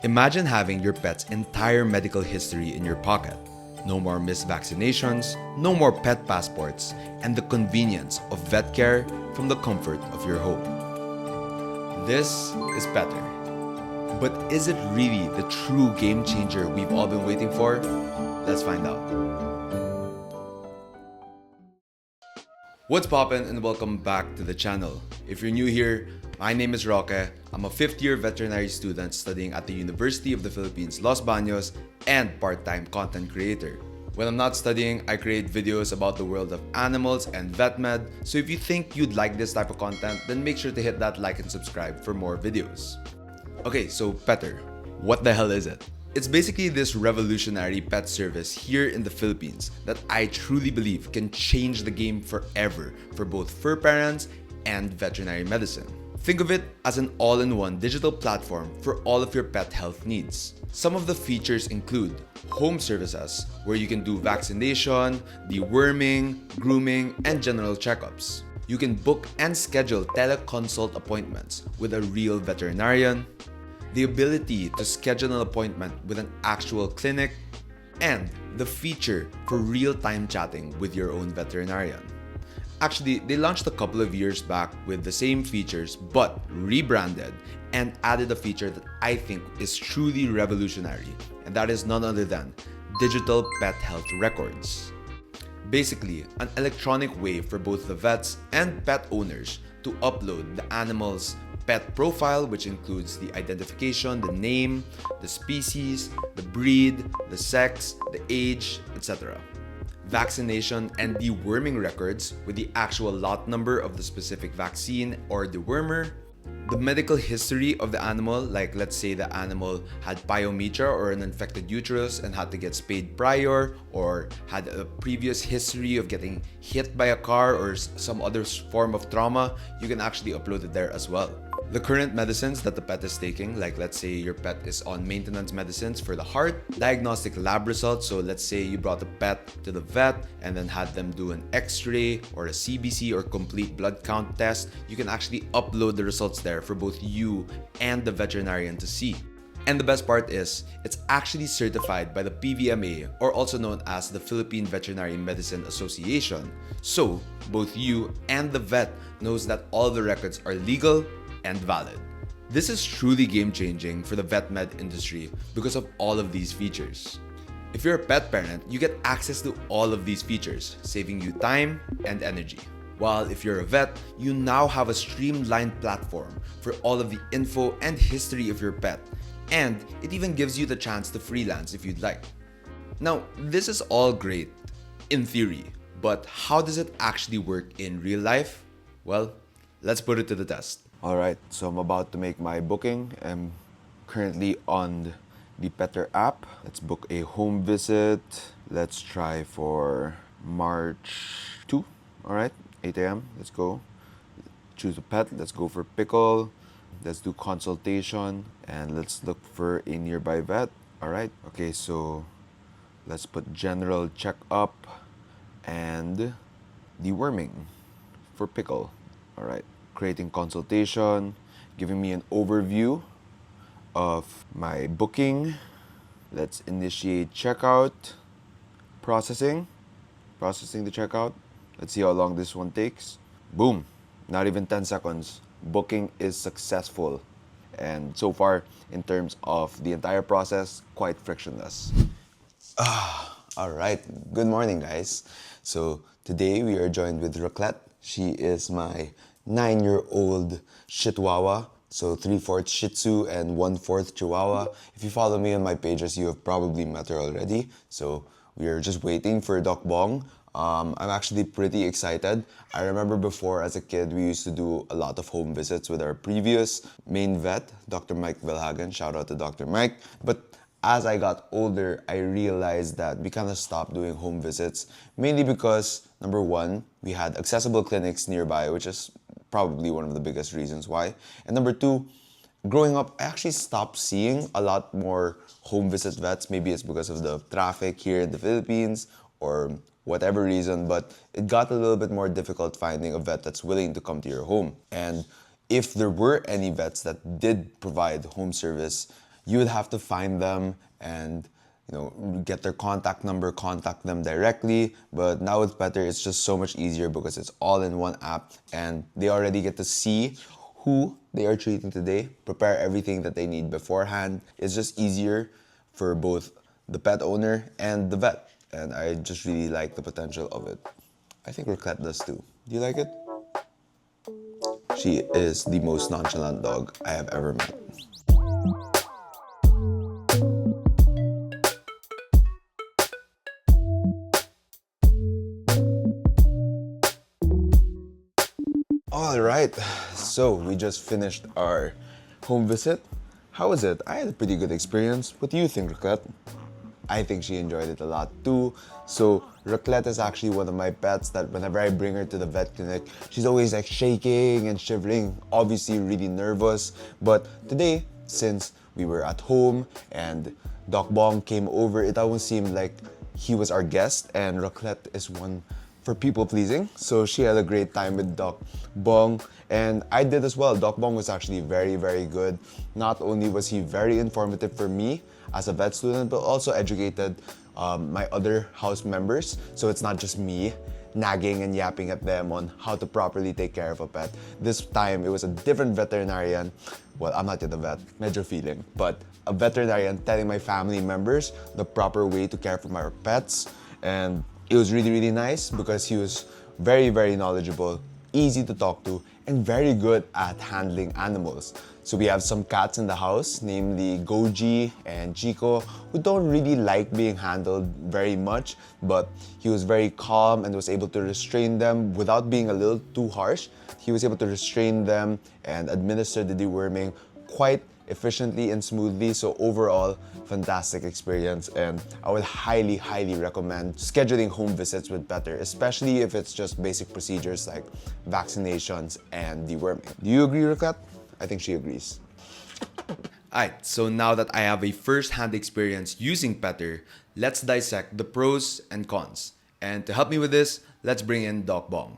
Imagine having your pet's entire medical history in your pocket. No more missed vaccinations, no more pet passports, and the convenience of vet care from the comfort of your home. This is Pettr. But is it really the true game changer we've all been waiting for? Let's find out. What's poppin' and welcome back to the channel. If you're new here, my name is Roque. I'm a 5th-year veterinary student studying at the University of the Philippines, Los Baños, and part-time content creator. When I'm not studying, I create videos about the world of animals and vet med, so if you think you'd like this type of content, then make sure to hit that like and subscribe for more videos. Okay, so Pettr, what the hell is it? It's basically this revolutionary pet service here in the Philippines that I truly believe can change the game forever for both fur parents and veterinary medicine. Think of it as an all-in-one digital platform for all of your pet health needs. Some of the features include home services, where you can do vaccination, deworming, grooming, and general checkups. You can book and schedule teleconsult appointments with a real veterinarian, the ability to schedule an appointment with an actual clinic, and the feature for real-time chatting with your own veterinarian. Actually, they launched a couple of years back with the same features but rebranded and added a feature that I think is truly revolutionary, and that is none other than digital pet health records. Basically, an electronic way for both the vets and pet owners to upload the animal's pet profile, which includes the identification, the name, the species, the breed, the sex, the age, etc. Vaccination and deworming records with the actual lot number of the specific vaccine or dewormer, the medical history of the animal, like let's say the animal had pyometra or an infected uterus and had to get spayed prior, or had a previous history of getting hit by a car or some other form of trauma, you can actually upload it there as well. The current medicines that the pet is taking, like let's say your pet is on maintenance medicines for the heart, diagnostic lab results, so let's say you brought the pet to the vet and then had them do an x-ray or a CBC or complete blood count test, you can actually upload the results there for both you and the veterinarian to see. And the best part is, it's actually certified by the PVMA, or also known as the Philippine Veterinary Medicine Association. So, both you and the vet knows that all the records are legal and valid. This is truly game-changing for the vet med industry because of all of these features. If you're a pet parent, you get access to all of these features, saving you time and energy. While if you're a vet, you now have a streamlined platform for all of the info and history of your pet, and it even gives you the chance to freelance if you'd like. Now, this is all great in theory, but how does it actually work in real life? Well, let's put it to the test. Alright, so I'm about to make my booking. I'm currently on the Pettr app. Let's book a home visit. Let's try for March 2. Alright, 8 a.m. Let's go. Choose a pet. Let's go for Pickle. Let's do consultation. And let's look for a nearby vet. Alright, okay, so let's put general checkup and deworming for Pickle. Alright. Creating consultation, giving me an overview of my booking. Let's initiate checkout, processing the checkout. Let's see how long this one takes. Boom, not even 10 seconds. Booking is successful. And so far, in terms of the entire process, quite frictionless. All right, good morning guys. So today we are joined with Roque. She is my 9-year-old Chihuahua, so 3/4 Shih Tzu and 1/4 Chihuahua. If you follow me on my pages, you have probably met her already. So we are just waiting for Doc Bong. I'm actually pretty excited. I remember before as a kid, we used to do a lot of home visits with our previous main vet, Dr. Mike Velhagen. Shout out to Dr. Mike. But as I got older, I realized that we kind of stopped doing home visits, mainly because, number one, we had accessible clinics nearby, which is probably one of the biggest reasons why. And number two, growing up, I actually stopped seeing a lot more home visit vets. Maybe it's because of the traffic here in the Philippines or whatever reason, but it got a little bit more difficult finding a vet that's willing to come to your home. And if there were any vets that did provide home service, you would have to find them and get their contact number, contact them directly. But now with Pettr, it's just so much easier because it's all in one app and they already get to see who they are treating today, prepare everything that they need beforehand. It's just easier for both the pet owner and the vet. And I just really like the potential of it. I think Roquette does too. Do you like it? She is the most nonchalant dog I have ever met. All right, so we just finished our home visit. How was it? I had a pretty good experience. What do you think, Roquette? I think she enjoyed it a lot too. So Roquette is actually one of my pets that whenever I bring her to the vet clinic, she's always like shaking and shivering, obviously really nervous. But today, since we were at home and Doc Bong came over, it almost seemed like he was our guest, and Roquette is one for people pleasing. So she had a great time with Doc Bong, and I did as well. Doc Bong was actually very, very good. Not only was he very informative for me as a vet student, but also educated my other house members. So it's not just me nagging and yapping at them on how to properly take care of a pet. This time it was a different veterinarian. Well, I'm not yet a vet, medyo feeling, but a veterinarian telling my family members the proper way to care for my pets. And it was really, really nice because he was very, very knowledgeable, easy to talk to, and very good at handling animals. So we have some cats in the house, namely Goji and Chico, who don't really like being handled very much, but he was very calm and was able to restrain them without being a little too harsh. He was able to restrain them and administer the deworming quite efficiently and smoothly. So overall, fantastic experience, and I would highly, highly recommend scheduling home visits with Pettr, especially if it's just basic procedures like vaccinations and deworming. Do you agree, Roquette? I think she agrees. Alright, so now that I have a first-hand experience using Pettr, let's dissect the pros and cons. And to help me with this, let's bring in Doc Bong.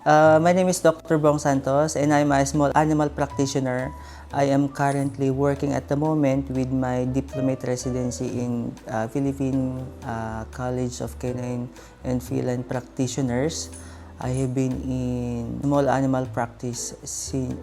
My name is Dr. Bong Santos and I'm a small animal practitioner. I am currently working at the moment with my diplomate residency in Philippine College of Canine and Feline Practitioners. I have been in small animal practice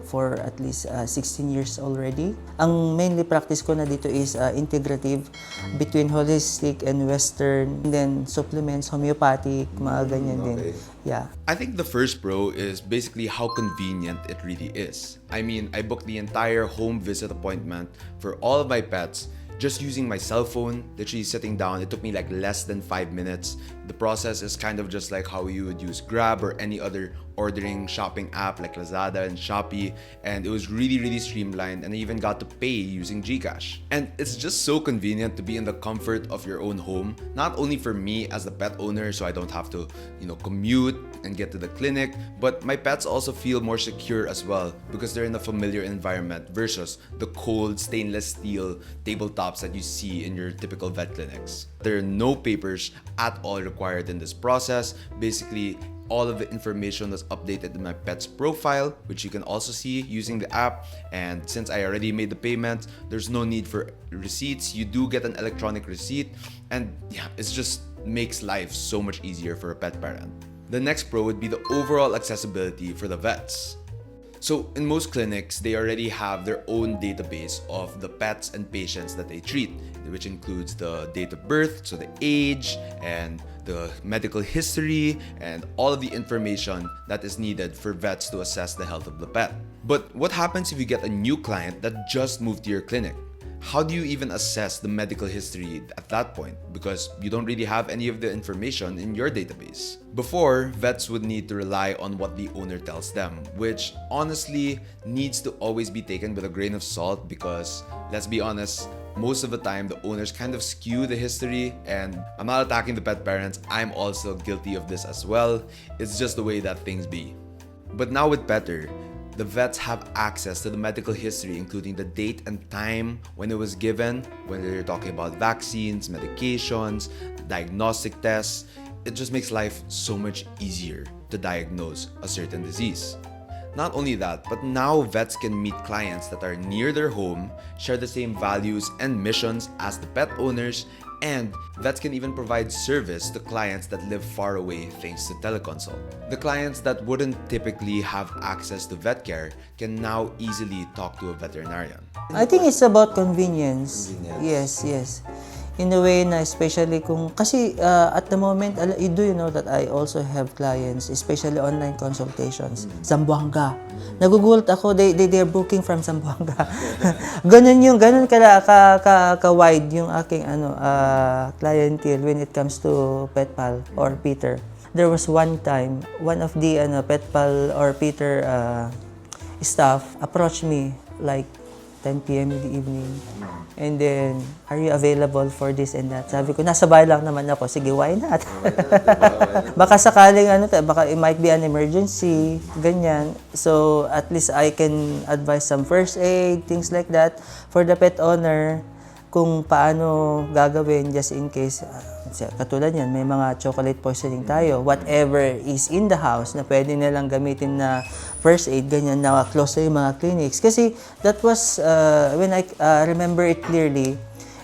for at least 16 years already. Ang mainly practice ko na dito is integrative between holistic and western, and then supplements, homeopathic, mga ganyan din. Yeah. I think the first pro is basically how convenient it really is. I mean, I booked the entire home visit appointment for all of my pets just using my cell phone, literally sitting down. It took me like less than 5 minutes. The process is kind of just like how you would use Grab or any other ordering shopping app like Lazada and Shopee, and it was really, really streamlined, and I even got to pay using GCash. And it's just so convenient to be in the comfort of your own home, not only for me as the pet owner, so I don't have to, commute and get to the clinic, but my pets also feel more secure as well because they're in a familiar environment versus the cold stainless steel tabletops that you see in your typical vet clinics. There are no papers at all required in this process. Basically, all of the information was updated in my pet's profile, which you can also see using the app. And since I already made the payment, there's no need for receipts. You do get an electronic receipt, and yeah, it just makes life so much easier for a pet parent. The next pro would be the overall accessibility for the vets. So in most clinics, they already have their own database of the pets and patients that they treat, which includes the date of birth, so the age and the medical history and all of the information that is needed for vets to assess the health of the pet. But what happens if you get a new client that just moved to your clinic? How do you even assess the medical history at that point? Because you don't really have any of the information in your database. Before, vets would need to rely on what the owner tells them, which honestly needs to always be taken with a grain of salt because, let's be honest, most of the time the owners kind of skew the history, and I'm not attacking the pet parents, I'm also guilty of this as well. It's just the way that things be. But now with Pettr, the vets have access to the medical history, including the date and time when it was given, whether you're talking about vaccines, medications, diagnostic tests. It just makes life so much easier to diagnose a certain disease. Not only that, but now vets can meet clients that are near their home, share the same values and missions as the pet owners, and vets can even provide service to clients that live far away thanks to teleconsult. The clients that wouldn't typically have access to vet care can now easily talk to a veterinarian. I think it's about convenience. Yes, yes. In a way na especially kung, kasi at the moment, do you know that I also have clients, especially online consultations, Zamboanga. Nagugulat ako, they're booking from Zamboanga. ganun ka-wide yung aking clientele when it comes to PetPal or Peter. There was one time, one of the PetPal or Peter staff approached me like 10 p.m. in the evening. And then, are you available for this and that? Sabi ko, nasa bahay lang naman ako. Sige, why not? Baka sakaling baka it might be an emergency, ganyan. So, at least I can advise some first aid, things like that. For the pet owner, kung paano gagawin just in case, katulad yan, may mga chocolate poisoning tayo, whatever is in the house na pwede nilang gamitin na first aid, ganyan, na close to yung mga clinics. Kasi that was, when I remember it clearly,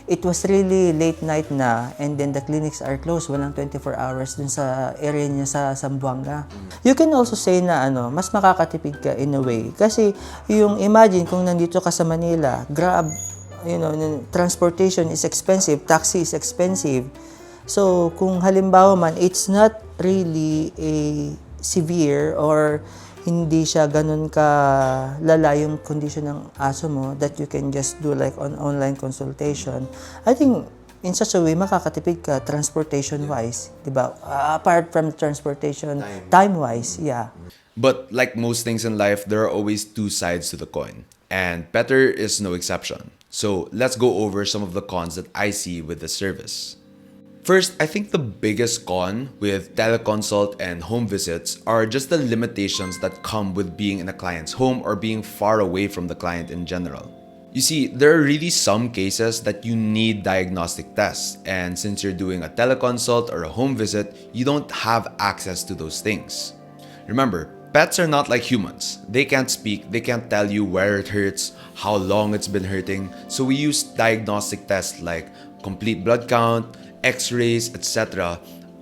it was really late night na, and then the clinics are closed, walang 24 hours dun sa area niya sa Zamboanga. You can also say na mas makakatipid ka in a way. Kasi yung imagine kung nandito ka sa Manila, Grab, transportation is expensive, taxi is expensive. So, kung halimbawa man, it's not really a severe or hindi siya ganun ka lala yung condition ng aso mo that you can just do like on online consultation. I think in such a way, makakatipid ka transportation-wise, di ba? Apart from transportation, time-wise, yeah. But like most things in life, there are always two sides to the coin. And Pettr is no exception. So let's go over some of the cons that I see with the service. First, I think the biggest con with teleconsult and home visits are just the limitations that come with being in a client's home or being far away from the client in general. You see, there are really some cases that you need diagnostic tests, and since you're doing a teleconsult or a home visit, you don't have access to those things. Remember, pets are not like humans. They can't speak, they can't tell you where it hurts, how long it's been hurting, so we use diagnostic tests like complete blood count, x-rays, etc.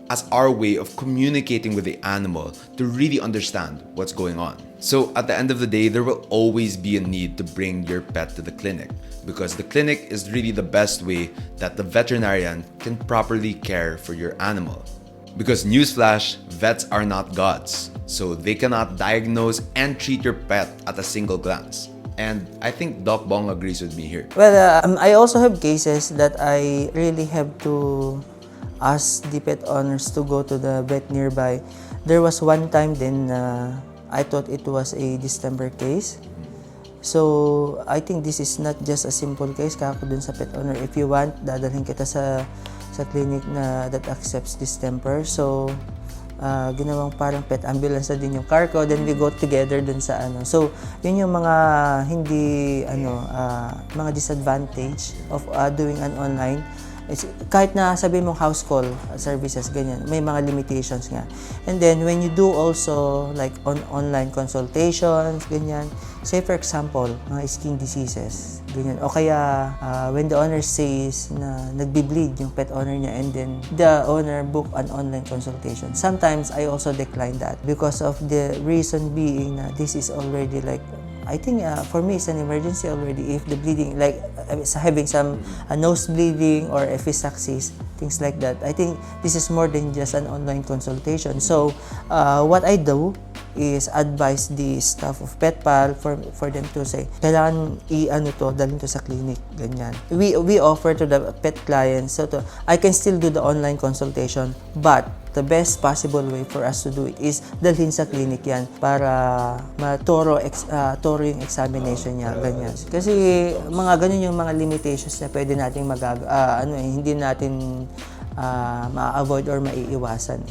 as our way of communicating with the animal to really understand what's going on. So at the end of the day, there will always be a need to bring your pet to the clinic because the clinic is really the best way that the veterinarian can properly care for your animal. Because newsflash, vets are not gods, so they cannot diagnose and treat your pet at a single glance. And I think Doc Bong agrees with me here. Well, I also have cases that I really have to ask the pet owners to go to the vet nearby. There was one time then I thought it was a distemper case. So, I think this is not just a simple case. Kako dun sa pet owner, if you want, dadalhin kita sa clinic na that accepts distemper. So, ginawang parang pet ambulance na din yung car ko, then we go together dun sa So, yun yung mga hindi mga disadvantage of doing an online. Kahit na sabihin mong house call services, ganyan, may mga limitations nga. And then, when you do also like online consultations, ganyan, say for example, mga skin diseases, ganyan, o kaya when the owner says na nagbi-bleed yung pet owner niya and then the owner book an online consultation. Sometimes, I also decline that because of the reason being na this is already like, I think for me it's an emergency already if the bleeding, like having some nose bleeding or epistaxis, things like that. I think this is more than just an online consultation. So what I do is advise the staff of PetPal for them to say, kailangan dalhin to sa clinic, ganyan. We offer to the pet clients, so I can still do the online consultation, but the best possible way for us to do it is dalhin sa clinic yan para matoro yung examination niya, ganyan. Kasi mga ganun yung mga limitations na pwede nating hindi natin ma-avoid or maiiwasan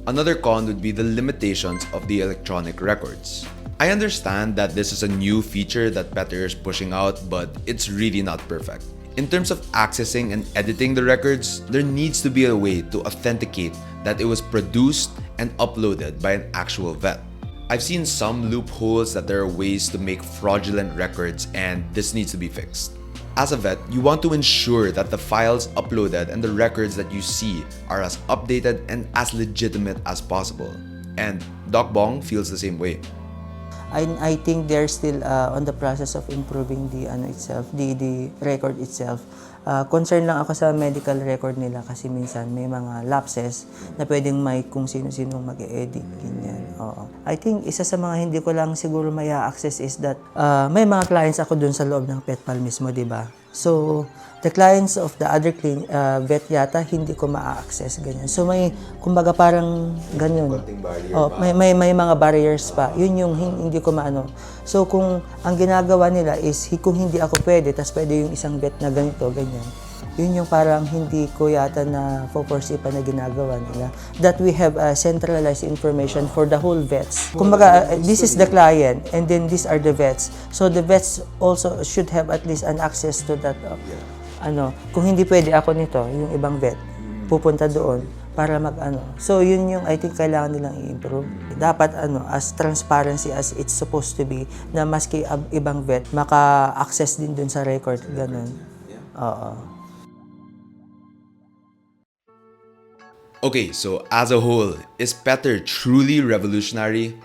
Another con would be the limitations of the electronic records. I understand that this is a new feature that Pettr is pushing out, but it's really not perfect. In terms of accessing and editing the records, there needs to be a way to authenticate that it was produced and uploaded by an actual vet. I've seen some loopholes that there are ways to make fraudulent records, and this needs to be fixed. As a vet, you want to ensure that the files uploaded and the records that you see are as updated and as legitimate as possible. And Doc Bong feels the same way. I think they're still on the process of improving the record itself. Concerned lang ako sa medical record nila kasi minsan may mga lapses na pwedeng may kung sino-sino mag-edit, ganyan. Oo. I think isa sa mga hindi ko lang siguro may access is that may mga clients ako dun sa loob ng PetPal mismo, di ba? So, the clients of the other vet yata hindi ko ma-access, ganyan. So, may, kumbaga parang ganyan. Oh, may mga barriers pa. Yun yung hindi ko maano. So, kung ang ginagawa nila is kung hindi ako pwede, tas pwede yung isang vet na ganito, ganyan. Yun yung parang hindi ko yata na foresee pa na ginagawa nila. That we have centralized information for the whole vets. Kumbaga, this is the client and then these are the vets. So the vets also should have at least an access to that. Kung hindi pwede ako nito, yung ibang vet, pupunta doon para So yun yung I think kailangan nilang i-improve. Dapat as transparency as it's supposed to be na maski ibang vet maka-access din dun sa record, ganun. Oo. Okay, so as a whole, is Pettr truly revolutionary?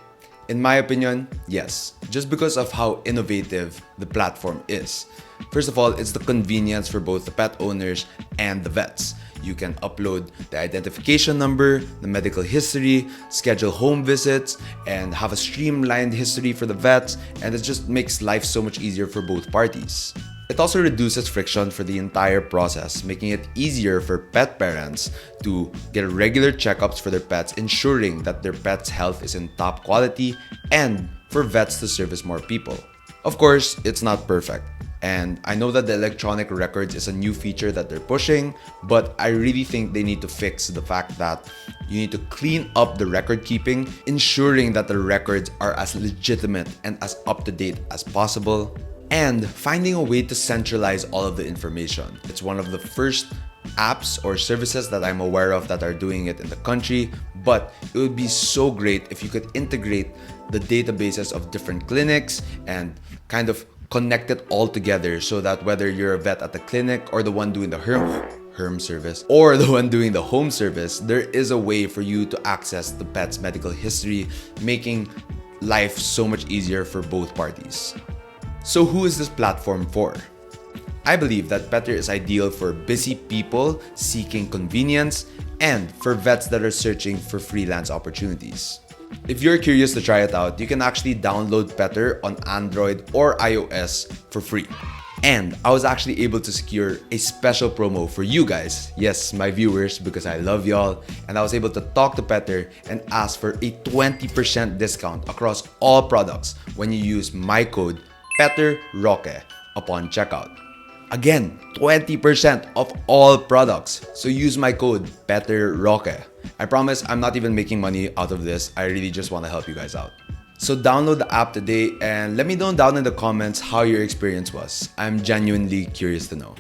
In my opinion, yes, just because of how innovative the platform is. First of all, it's the convenience for both the pet owners and the vets. You can upload the identification number, the medical history, schedule home visits, and have a streamlined history for the vets, and it just makes life so much easier for both parties. It also reduces friction for the entire process, making it easier for pet parents to get regular checkups for their pets, ensuring that their pet's health is in top quality, and for vets to service more people. Of course, it's not perfect. And I know that the electronic records is a new feature that they're pushing, but I really think they need to fix the fact that you need to clean up the record keeping, ensuring that the records are as legitimate and as up-to-date as possible, and finding a way to centralize all of the information. It's one of the first apps or services that I'm aware of that are doing it in the country, but it would be so great if you could integrate the databases of different clinics and kind of connect it all together so that whether you're a vet at the clinic or the one doing the herm service or the one doing the home service, there is a way for you to access the pet's medical history, making life so much easier for both parties. So who is this platform for? I believe that Pettr is ideal for busy people seeking convenience and for vets that are searching for freelance opportunities. If you're curious to try it out, you can actually download Pettr on Android or iOS for free. And I was actually able to secure a special promo for you guys, yes, my viewers, because I love y'all, and I was able to talk to Pettr and ask for a 20% discount across all products when you use my code Pettr Roque upon checkout. Again, 20% of all products. So use my code Pettr Roque. I promise I'm not even making money out of this. I really just want to help you guys out. So download the app today and let me know down in the comments how your experience was. I'm genuinely curious to know.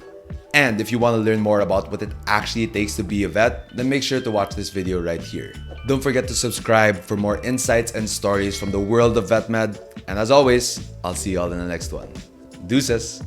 And if you want to learn more about what it actually takes to be a vet, then make sure to watch this video right here. Don't forget to subscribe for more insights and stories from the world of vet med. And as always, I'll see you all in the next one. Deuces!